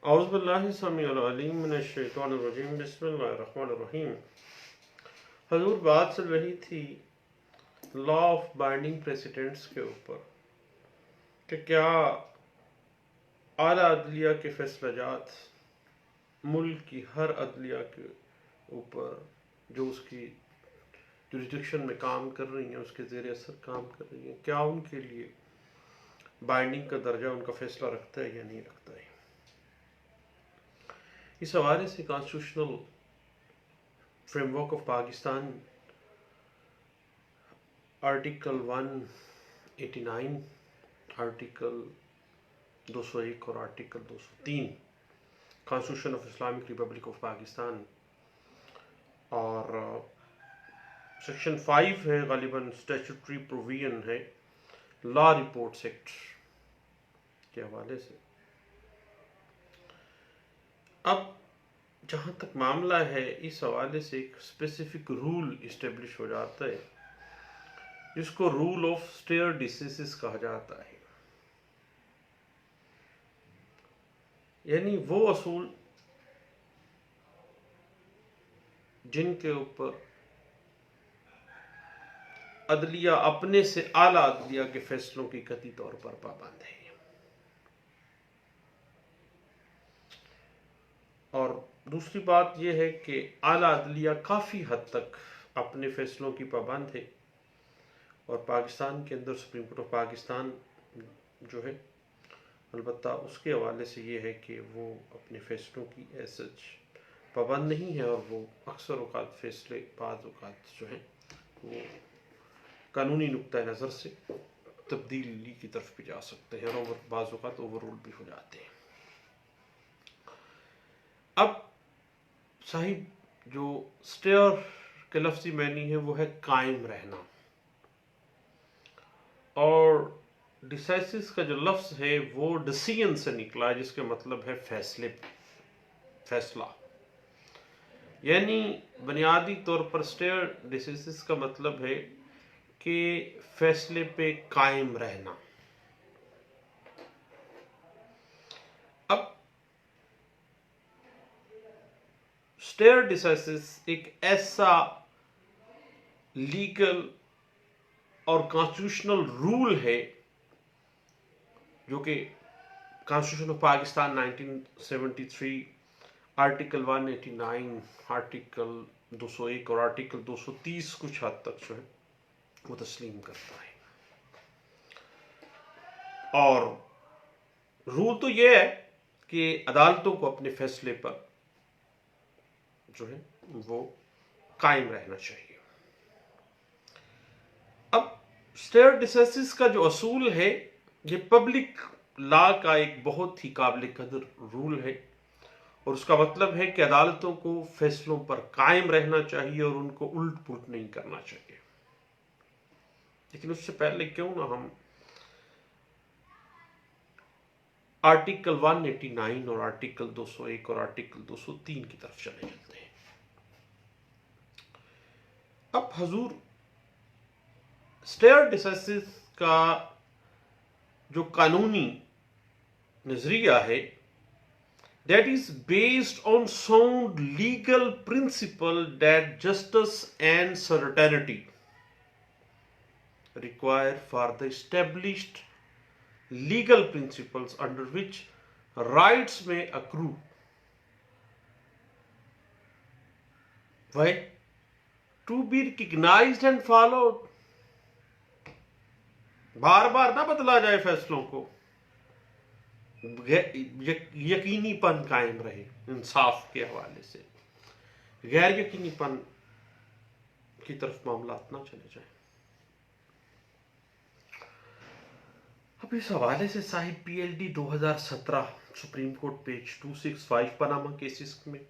औज़ुबिल्लाहिस्समीउल-अलीम मिनश्शैतानिर्रजीम बिस्मिल्लाहिर्रहमानिर्रहीम। हजूर बात चल रही थी लॉ ऑफ बाइंडिंग प्रेसिडेंट्स के ऊपर कि क्या आला अदलिया के फैसलाजात मुल्क की हर अदलिया के ऊपर जो उसकी जुरिडिक्शन में काम कर रही हैं, उसके ज़ेर असर काम कर रही हैं, क्या उनके लिए बाइंडिंग का दर्जा उनका फैसला रखता है या नहीं रखता है। इस हवाले से constitutional framework of Pakistan article 189, article 201 और article 203 constitution of Islamic Republic of Pakistan और सेक्शन 5 है, गालिबन स्टैट्यूटरी प्रोविजन है लॉ रिपोर्ट्स एक्ट के हवाले से। अब जहाँ तक मामला है, इस हवाले से एक स्पेसिफिक रूल इस्टेब्लिश हो जाता है जिसको रूल ऑफ स्टेयर डिसीसेस कहा जाता है। यानी वो असूल जिनके ऊपर अदलिया अपने से आला अदलिया के फैसलों की कतई तौर पर पाबंद है। और दूसरी बात यह है कि आला अदलिया काफ़ी हद तक अपने फैसलों की पाबंद है और पाकिस्तान के अंदर सुप्रीम कोर्ट ऑफ पाकिस्तान जो है, अलबत्ता उसके हवाले से ये है कि वो अपने फैसलों की सच पाबंद नहीं है और वो अक्सर औकात फैसले बाज़ औकात जो हैं वो कानूनी नुक्ता नज़र से तब्दीली की तरफ भी जा सकते हैं और बाज़ औकात ओवररूल भी हो जाते हैं। अब साहिब, जो स्टेयर के लफ्ज़ी मैनी है वो है कायम रहना, और डिसाइसिस का जो लफ्ज़ है वो डिसीजन से निकला है जिसके मतलब है फैसला। यानी बुनियादी तौर पर स्टेयर डिसीसिस का मतलब है कि फैसले पे कायम रहना। अब स्टेयर डिसीसिस एक ऐसा लीगल और कॉन्स्टिट्यूशनल रूल है जो कि constitution of Pakistan 1973 article 189, article 201 और आर्टिकल 230 कुछ हद तक जो है वो तस्लीम करता है। और रूल तो यह है कि अदालतों को अपने फैसले पर जो है वो कायम रहना चाहिए। अब स्टेयर डिसीसिस का जो असूल है ये पब्लिक लॉ का एक बहुत ही काबिल कदर रूल है और उसका मतलब है कि अदालतों को फैसलों पर कायम रहना चाहिए और उनको उल्ट पुलट नहीं करना चाहिए। लेकिन उससे पहले क्यों ना हम आर्टिकल 189 और आर्टिकल 201 और आर्टिकल 203 की तरफ चले जाते हैं। अब हजूर, स्टेयर डिसीसिस का जो कानूनी नजरिया है that is based on sound legal principle that justice and certainty require for the established legal principles under which rights may accrue. Why? To be recognized and followed. बार बार ना बदला जाए फैसलों को, यकीनीपन कायम रहे इंसाफ के हवाले से, गैर यकीनीपन की तरफ मामला ना चले जाए। अब इस हवाले से Sahib PLD 2017 supreme court page 265 Panama cases में,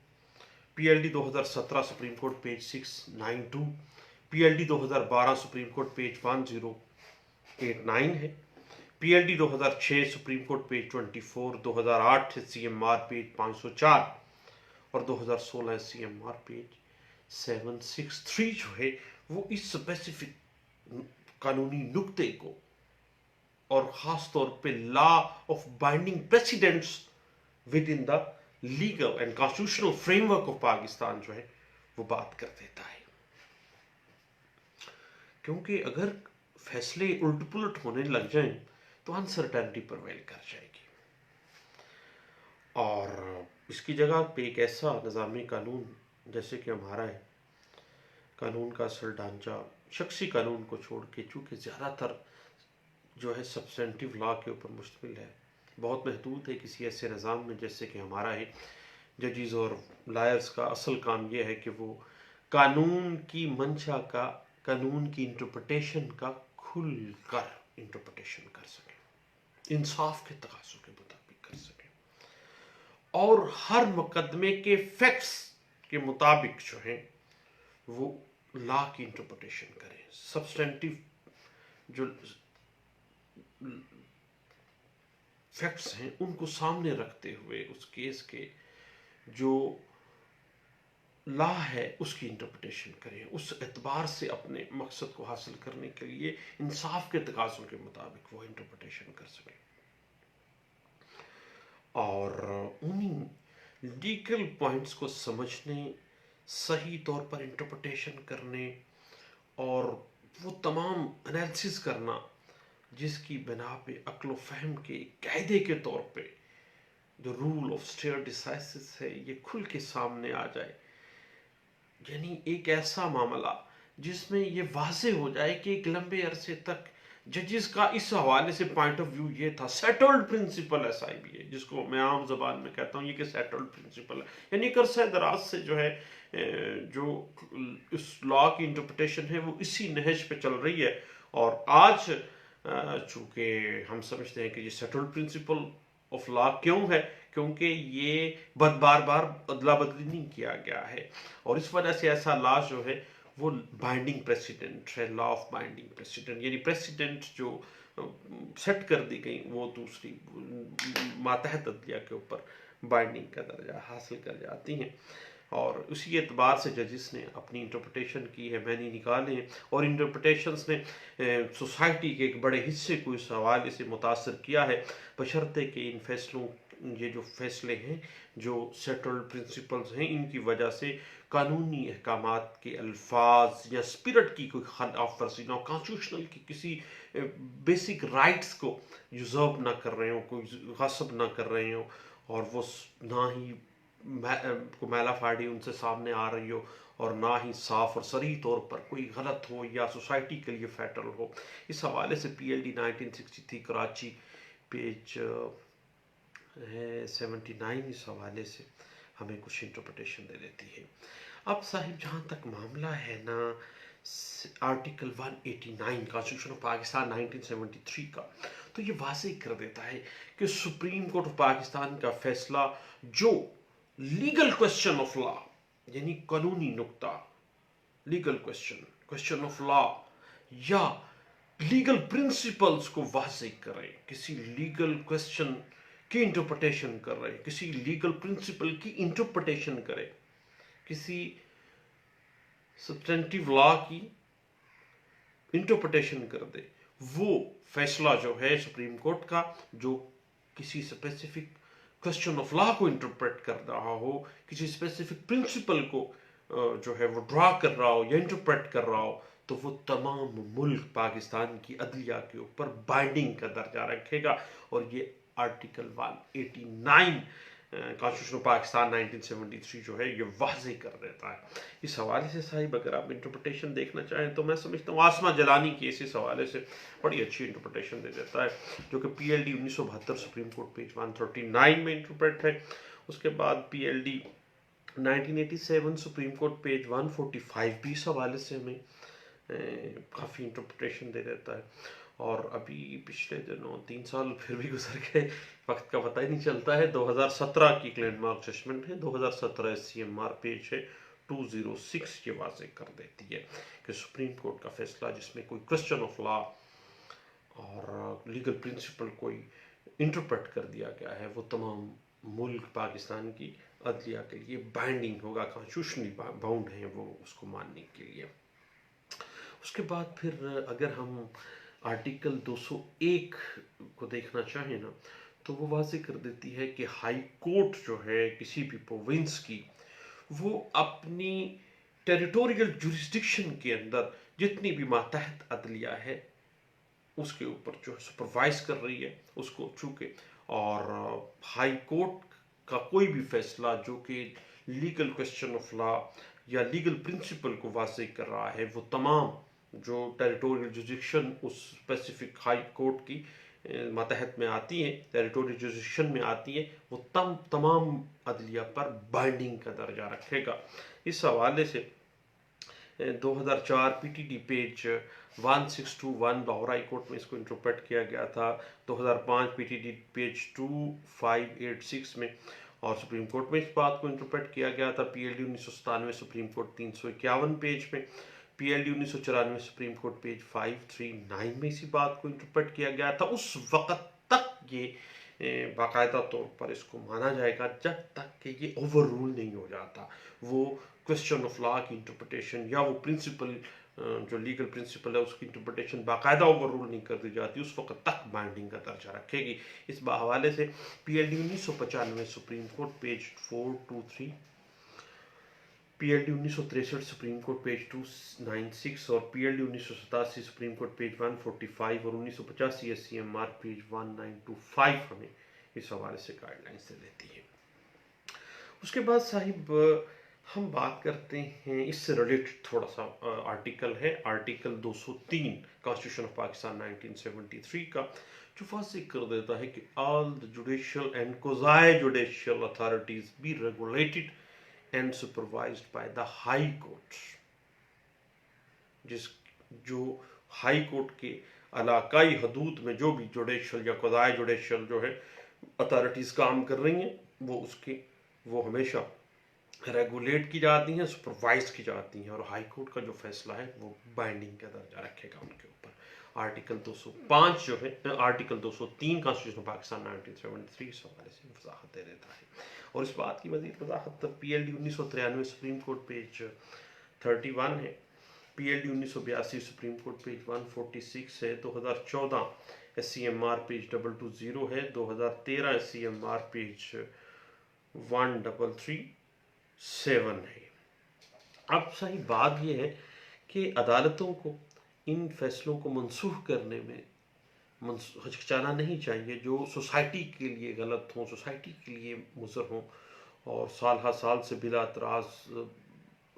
PLD 2017 supreme court page 692, PLD 2012 supreme court page 1089 है, PLD 2006 supreme court page 24, 2008 CMR page 504 और 2016 CMR पेज 763 जो है वो इस स्पेसिफिक कानूनी नुक्ते को और ख़ास तौर पे law of binding precedents within the legal and constitutional framework of Pakistan जो है वो बात कर देता है। क्योंकि अगर फैसले उलट पुलट होने लग जाएं तो अनसर्टेनिटी प्रिवेल कर जाएगी, और इसकी जगह पे एक ऐसा निज़ामी कानून जैसे कि हमारा है, कानून का असल ढांचा शख्सी कानून को छोड़ के, चूँकि ज़्यादातर जो है सब्सटेंटिव लॉ के ऊपर मुश्तमिल है, बहुत महदूद है किसी ऐसे निज़ाम में जैसे कि हमारा है। जजेस और लायर्स का असल काम यह है कि वो कानून की मंशा का, कानून की इंटरप्रिटेशन का खुल कर इंटरप्रिटेशन कर सकें, इंसाफ के तकाज़ों के मुताबिक कर सकें, और हर मुकदमे के फैक्ट्स के मुताबिक जो है वो लॉ की इंटरप्रिटेशन करें। सब्सटेंटिव जो फैक्ट्स हैं उनको सामने रखते हुए उस केस के जो लॉ है उसकी इंटरप्रिटेशन करें, उस एतबार से अपने मकसद को हासिल करने के लिए इंसाफ के तकाज़ों के मुताबिक वो इंटरप्रिटेशन कर सकें, और उन्हीं लीगल पॉइंट्स को समझने, सही तौर पर इंटरप्रिटेशन करने और वो तमाम एनालिसिस करना जिसकी बिना पे अक्ल फहम के कायदे के तौर पे जो रूल ऑफ स्टेयर डिसाइसिस है ये खुल के सामने आ जाए। यानी एक ऐसा मामला जिसमें ये वाज़े हो जाए कि एक लंबे अरसे तक जजेस का इस हवाले से पॉइंट ऑफ व्यू ये था, सेटल्ड प्रिंसिपल SIB है, जिसको मैं आम जबान में कहता हूँ ये कि सेटल्ड प्रिंसिपल है, यानी एक अरसे दराज से जो है जो इस लॉ की इंटरप्रिटेशन है वो इसी नहज पे चल रही है। और आज चूंकि हम समझते हैं कि ये सेटल्ड प्रिंसिपल ऑफ लॉ क्यों है, क्योंकि ये बार बार अदला बदली नहीं किया गया है, और इस वजह से ऐसा लॉ जो है वो बाइंडिंग प्रेसिडेंट है, लॉ ऑफ बाइंडिंग प्रेसिडेंट, यानी प्रेसिडेंट जो सेट कर दी गई वो दूसरी मातहत अदलिया के ऊपर बाइंडिंग का दर्जा हासिल कर जाती हैं। और उसी एतबार से जजिस ने अपनी इंटरप्रिटेशन की है, मैंने निकाले हैं, और इंटरप्रिटेशंस ने सोसाइटी के एक बड़े हिस्से को इस हवाले से मुतासर किया है, बशर्ते कि इन फैसलों, ये जो फैसले हैं जो सेटल्ड प्रिंसिपल्स हैं इनकी वजह से कानूनी अहकामात के अल्फाज या स्पिरिट की कोई खिलाफ वर्जी ना हो, कॉन्स्टिट्यूशनल की किसी बेसिक राइट्स को यूजर्व ना कर रहे हो, कोई गसब ना कर रहे हो, और वो ना ही को मैला फाड़ी उनसे सामने आ रही हो, और ना ही साफ और सही तौर पर कोई गलत हो या सोसाइटी के लिए फैटल हो। इस हवाले से PLD 1963 कराची पेज है 79, इस हवाले से हमें कुछ इंटरप्रिटेशन दे देती है। अब साहिब जहाँ तक मामला है ना आर्टिकल 189 कॉन्स्टिट्यूशन ऑफ पाकिस्तान 1973 का, तो ये वाज़ेह कर देता है कि सुप्रीम कोर्ट ऑफ पाकिस्तान का फैसला जो लीगल क्वेश्चन ऑफ लॉ, यानी कानूनी नुक्ता, legal question, question of law या लीगल प्रिंसिपल्स को वाज़ेह करें, किसी लीगल क्वेश्चन की इंटरप्रिटेशन कर रहे, किसी लीगल प्रिंसिपल की इंटरप्रिटेशन करें, किसी सब्सटेंटिव लॉ की इंटरप्रिटेशन कर दे, वो फैसला जो है सुप्रीम कोर्ट का जो किसी स्पेसिफिक क्वेश्चन ऑफ लॉ को इंटरप्रेट कर रहा हो, किसी स्पेसिफिक प्रिंसिपल को जो है वो ड्रा कर रहा हो या इंटरप्रेट कर रहा हो, तो वो तमाम मुल्क पाकिस्तान की अदलिया के ऊपर बाइंडिंग का दर्जा रखेगा। और ये आर्टिकल 189 कॉन्स्टिट्यूशन ऑफ पाकिस्तान 1973 जो है ये वाज़ेह कर देता है। इस हवाले से साहिब अगर आप इंटरप्रिटेशन देखना चाहें तो मैं समझता हूँ आसमा जलानी केस इस हवाले से बड़ी अच्छी इंटरप्रिटेशन दे देता है, जो कि PLD 1972 सुप्रीम कोर्ट पेज 139 में इंटरप्रेट है। उसके बाद PLD 1987 सुप्रीम कोर्ट पेज 145 भी इस हवाले से हमें काफ़ी इंटरप्रिटेशन दे देता है। और अभी पिछले दिनों 3 साल फिर भी गुजर गए, वक्त का पता ही नहीं चलता है। 2017 की लैंडमार्क जजमेंट है, 2017 CMR पेज है 206, ये वाज़ेह कर देती है कि सुप्रीम कोर्ट का फैसला जिसमें कोई क्वेश्चन ऑफ लॉ और लीगल प्रिंसिपल कोई इंटरप्रेट कर दिया गया है वो तमाम मुल्क पाकिस्तान की अदलिया के लिए बाइंडिंग होगा, कॉन्स्टिट्यूशनली बाउंड है वो उसको मानने के लिए। उसके बाद फिर अगर हम आर्टिकल 201 को देखना चाहें ना, तो वो वाज़ेह कर देती है कि हाई कोर्ट जो है किसी भी प्रोविंस की, वो अपनी टेरिटोरियल जुरिस्डिक्शन के अंदर जितनी भी मातहत अदलिया है उसके ऊपर जो सुपरवाइज कर रही है उसको चूके। और हाई कोर्ट का कोई भी फैसला जो कि लीगल क्वेश्चन ऑफ लॉ या लीगल प्रिंसिपल को वाज़ेह कर रहा है, वो तमाम जो टेरिटोरियल जुरिस्डिक्शन उस स्पेसिफिक हाई कोर्ट की मातहत में आती है, टेरिटोरियल जुरिस्डिक्शन में आती है, वो तमाम अदलिया पर बाइंडिंग का दर्जा रखेगा। इस हवाले से 2004 PTD page 1621 Lahore high court में इसको इंटरप्रेट किया गया था। 2005 पीटीडी पेज 2586 में और सुप्रीम कोर्ट में इस बात को इंटरप्रेट किया गया था। पीएलडी 1997 सुप्रीम कोर्ट 351 पेज में, पीएलडी 1994 सुप्रीम कोर्ट पेज 539 में इसी बात को इंटरप्रेट किया गया था। उस वक्त तक ये बाकायदा तौर पर इसको माना जाएगा जब तक कि ये ओवर रूल नहीं हो जाता। वो क्वेश्चन ऑफ लॉ की इंटरप्रिटेशन या वो प्रिंसिपल जो लीगल प्रिंसिपल है उसकी इंटरप्रिटेशन बाकायदा ओवर रूल नहीं कर दी जाती, उस वक्त तक बाइंडिंग का दर्जा रखेगी। इस हवाले से PLD 1995 supreme court page 423, PLD 1963 supreme court page 296 और पीएलडी 1987 सुप्रीम कोर्ट पेज 145 और 1985 एससीएमआर पेज 1925 हमें इस हवाले से गाइडलाइंस दे देती है। उसके बाद साहिब हम बात करते हैं इससे रिलेटेड थोड़ा सा आर्टिकल है, आर्टिकल 203 कॉन्स्टिट्यूशन ऑफ पाकिस्तान 1973 का, जो वाज़ेह कर देता है कि all the judicial and quasi judicial authorities be regulated and supervised by the high court. जो हाई कोर्ट के इलाकाई हदूद में जो भी जुडिशियल या क्वाज़ी जुडिशियल जो है अथॉरिटीज काम कर रही हैं वो हमेशा रेगुलेट की जाती हैं, सुपरवाइज की जाती हैं, और हाई कोर्ट का जो फैसला है वो बाइंडिंग का दर्जा रखेगा उनके ऊपर। आर्टिकल 205 जो है, आर्टिकल 203 कॉन्स्टिट्यूशन पाकिस्तान 1973 इस हवाले से वजाहत दे देता है। और इस बात की मजीद वजाहत पीएलडी 1993 सुप्रीम कोर्ट पेज 31 है, पीएलडी 1982 सुप्रीम कोर्ट पेज 146 है, 2014 एससीएमआर पेज 220 है, 2013 एससीएमआर पेज 1337 है। अब सही बात यह है कि अदालतों को इन फैसलों को मनसूख करने में हिचकिचाना नहीं चाहिए जो सोसाइटी के लिए गलत हों, सोसाइटी के लिए मुज़र हों और साल हर साल से बिला एतराज़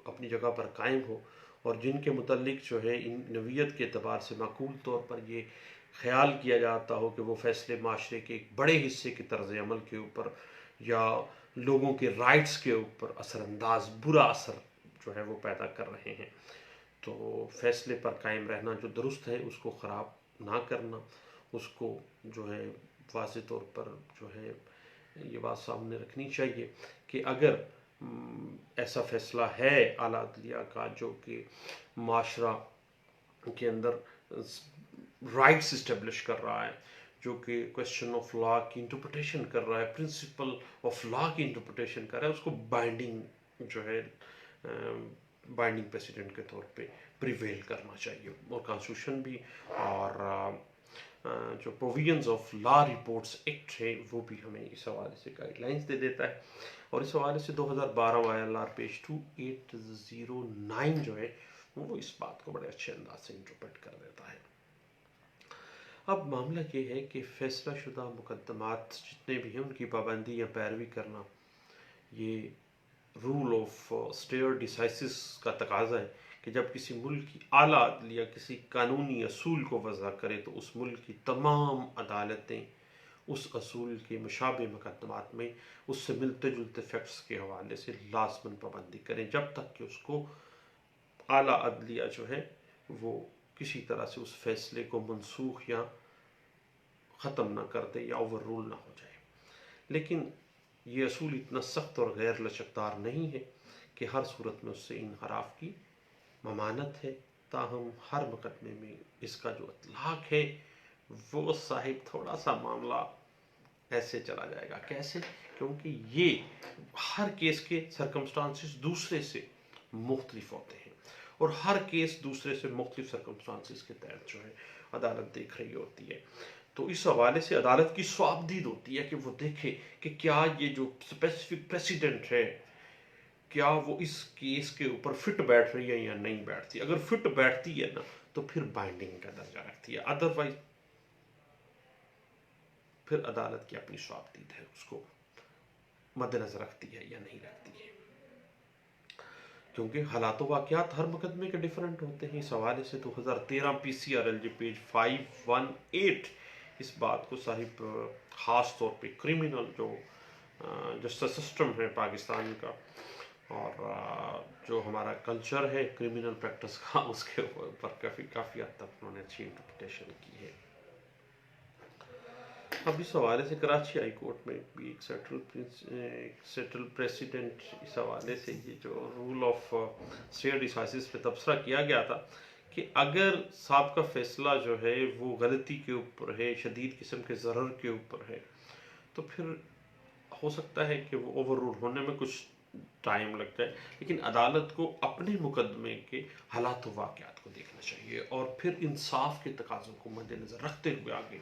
अपनी जगह पर कायम हो, और जिनके मुतल्लिक जो है इन नवीयत के अतबार से माकूल तौर पर ये ख्याल किया जाता हो कि वो फैसले माशरे के एक बड़े हिस्से के तर्ज़ अमल के ऊपर या लोगों के राइट्स के ऊपर असरअंदाज बुरा असर जो है वो पैदा कर रहे हैं। तो फैसले पर कायम रहना जो दुरुस्त है उसको ख़राब ना करना, उसको जो है वाज़ेह तौर पर जो है ये बात सामने रखनी चाहिए कि अगर ऐसा फैसला है आला अदलिया का जो कि माशरा के अंदर राइट्स इस्टेब्लिश कर रहा है, जो कि क्वेश्चन ऑफ लॉ की इंटरप्रिटेशन कर रहा है, प्रिंसिपल ऑफ लॉ की इंटरप्रिटेशन कर रहा है, उसको बाइंडिंग जो है बाइंडिंग प्रेसिडेंट के तौर पे प्रिवेल करना चाहिए। और कॉन्स्टिट्यूशन भी और जो provisions of law reports act है वो भी हमें इस हवाले से गाइडलाइंस दे देता है। और इस हवाले से 2012 ILR पेज 2809 जो है वो इस बात को बड़े अच्छे अंदाज से इंटरप्रेट कर देता है। अब मामला ये है कि फैसला शुदा मुकदमात जितने भी हैं उनकी पाबंदी या पैरवी करना ये रूल ऑफ स्टेयर डिसाइसिस का तकाजा है कि जब किसी मुल्क की आला अदलिया किसी कानूनी असूल को वज़ा करे तो उस मुल्क की तमाम अदालतें उस असूल के मुशाबे मुकदमात में उससे मिलते जुलते फैक्ट्स के हवाले से लाज़मन पाबंदी करें, जब तक कि उसको आला अदलिया जो है वो किसी तरह से उस फैसले को मनसूख या ख़त्म ना कर दे या ओवर रूल ना हो जाए। लेकिन ये असूल इतना सख्त और गैर लचकदार नहीं है कि हर सूरत में उससे इनहराफ की ममानत है। ताहम हर मुकदमे में इसका जो इतलाक है वो साहिब थोड़ा सा मामला ऐसे चला जाएगा। कैसे? क्योंकि ये हर केस के सर्कमस्टांसिस दूसरे से मुख्तलिफ होते हैं और हर केस दूसरे से मुख्तलिफ सर्कमस्टांसिस के तहत जो है अदालत देख रही होती है। तो इस हवाले से अदालत की स्वाबदीद होती है कि वो देखे कि क्या ये जो स्पेसिफिक प्रेसिडेंट है क्या वो इस केस के ऊपर फिट बैठ रही है या नहीं बैठती। अगर फिट बैठती है ना तो फिर बाइंडिंग का दर्जा रखती है, अदरवाइज फिर अदालत की अपनी स्वाबदीद है, उसको मद्देनजर रखती है या नहीं रखती है, क्योंकि हालात वाक़यात हर मुकदमे के डिफरेंट होते हैं। इस हवाले से 2013 PCRLJ पेज 518 इस बात को साहिब ख़ास तौर पे क्रिमिनल जो जस्टिस सिस्टम है पाकिस्तान का और जो हमारा कल्चर है क्रिमिनल प्रैक्टिस का, उसके ऊपर काफ़ी हद तक उन्होंने अच्छी इंटरप्रिटेशन की है। अब इस हवाले से कराची हाई कोर्ट में भी एक सेटल प्रेसिडेंट इस हवाले से ये जो रूल ऑफ स्टेट डिसाइसिस पे तबसरा किया गया था कि अगर साहब का फैसला जो है वो गलती के ऊपर है, शदीद किस्म के ज़रर के ऊपर है, तो फिर हो सकता है कि वो ओवर रूल होने में कुछ टाइम लग जाए, लेकिन अदालत को अपने मुकदमे के हालात वाक़यात को देखना चाहिए और फिर इंसाफ के तकाज़ों को मद्देनज़र रखते हुए आगे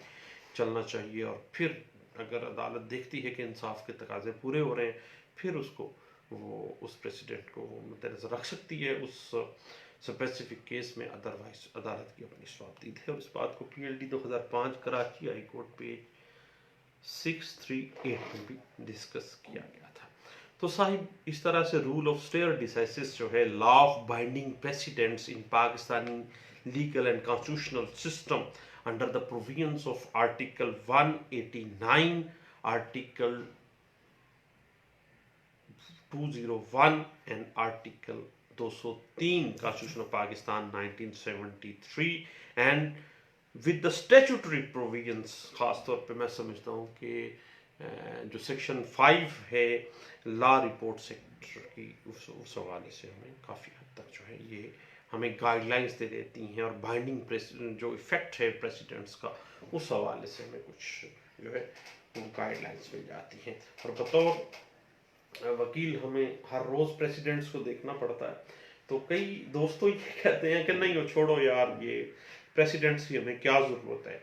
चलना चाहिए। और फिर अगर अदालत देखती है कि इंसाफ के तकाजे पूरे हो रहे हैं, फिर उसको वो उस प्रेसिडेंट को वो मद्देनज़र रख सकती है उस स्पेसिफिक केस में, अदरवाइज अदालत की अपनी स्वाबदीद है। और इस बात को PLD 2005 Karachi high court page 638 में भी डिस्कस किया गया था। तो साहिब इस तरह से रूल ऑफ स्टेयर डिसाइसिस जो है law of binding precedents in Pakistani legal and constitutional system under the provisions of Article 189, Article 201 and Article 203 Constitution of Pakistan 1973 and with the statutory provisions, खास तौर पे मैं समझता हूँ कि जो सेक्शन 5 है लॉ रिपोर्ट सेक्टर की, उस हवाले से हमें काफ़ी हद तक जो है ये हमें गाइडलाइंस दे देती हैं और बाइंडिंग जो इफ़ेक्ट है प्रेसिडेंट्स का, उस हवाले से हमें कुछ जो है वो गाइडलाइंस मिल जाती हैं। और बतौर वकील हमें हर रोज़ प्रेसिडेंट्स को देखना पड़ता है, तो कई दोस्तों ये कहते हैं कि नहीं वो छोड़ो यार, ये प्रेसिडेंट्स की हमें क्या ज़रूरत है,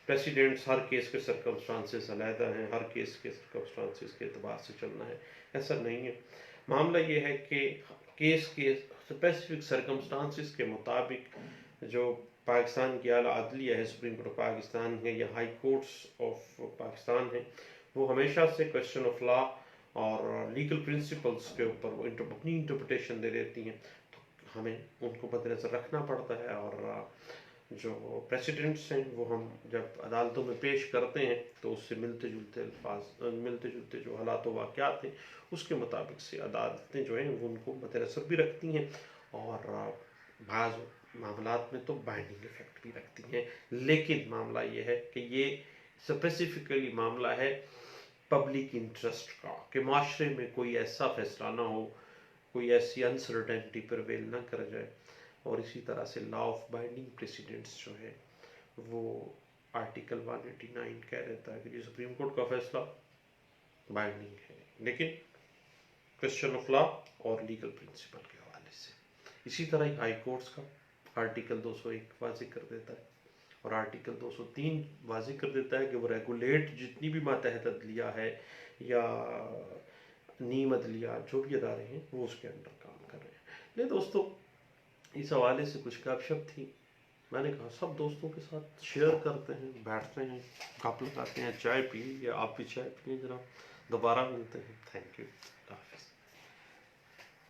प्रेसिडेंट्स हर केस के सर्कमस्टांसेस अलहदा हैं, हर केस के सर्कमस्टांसेस के अतबार से चलना है। ऐसा नहीं है, मामला ये है कि केस के स्पेसिफिक सर्कमस्टांसेस के मुताबिक जो पाकिस्तान की आला अदलिया है, सुप्रीम कोर्ट ऑफ पाकिस्तान है या हाई कोर्ट्स ऑफ पाकिस्तान है, वो हमेशा से क्वेश्चन ऑफ लॉ और लीगल प्रिंसिपल्स के ऊपर वो अपनी इंटरप्रिटेशन दे देती हैं, तो हमें उनको मद्देनज़र रखना पड़ता है। और जो प्रेसिडेंट्स हैं वो हम जब अदालतों में पेश करते हैं तो उससे मिलते जुलते जो हालात वाक़यात हैं उसके मुताबिक से अदालतें जो हैं वो उनको मद्देनज़र भी रखती हैं और बाज़ मामलात में तो बाइंडिंग इफेक्ट भी रखती हैं। लेकिन मामला ये है कि ये स्पेसिफिकली मामला है पब्लिक इंटरेस्ट का, कि माशरे में कोई ऐसा फैसला ना हो, कोई ऐसी अनसर्टेनिटी प्रिवेल ना कर जाए। और इसी तरह से लॉ ऑफ बाइंडिंग प्रेसिडेंट्स जो है वो आर्टिकल 189 कह देता है कि जो सुप्रीम कोर्ट का फैसला बाइंडिंग है, लेकिन क्वेश्चन ऑफ लॉ और लीगल प्रिंसिपल के हवाले से। इसी तरह ही हाई कोर्ट्स का आर्टिकल 201 वाज़ेह कर देता है और आर्टिकल 203 वाज़ेह कर देता है कि वो रेगुलेट जितनी भी मातहत अदलिया है या नीम अदलिया जो भी अदारे हैं वो उसके अंडर काम कर रहे हैं। ले दोस्तों, इस हवाले से कुछ गपशप थी, मैंने कहा सब दोस्तों के साथ शेयर करते हैं, बैठते हैं, गप लगाते हैं, चाय पी या आप भी चाय पिए जनाब, दोबारा मिलते हैं। Thank you.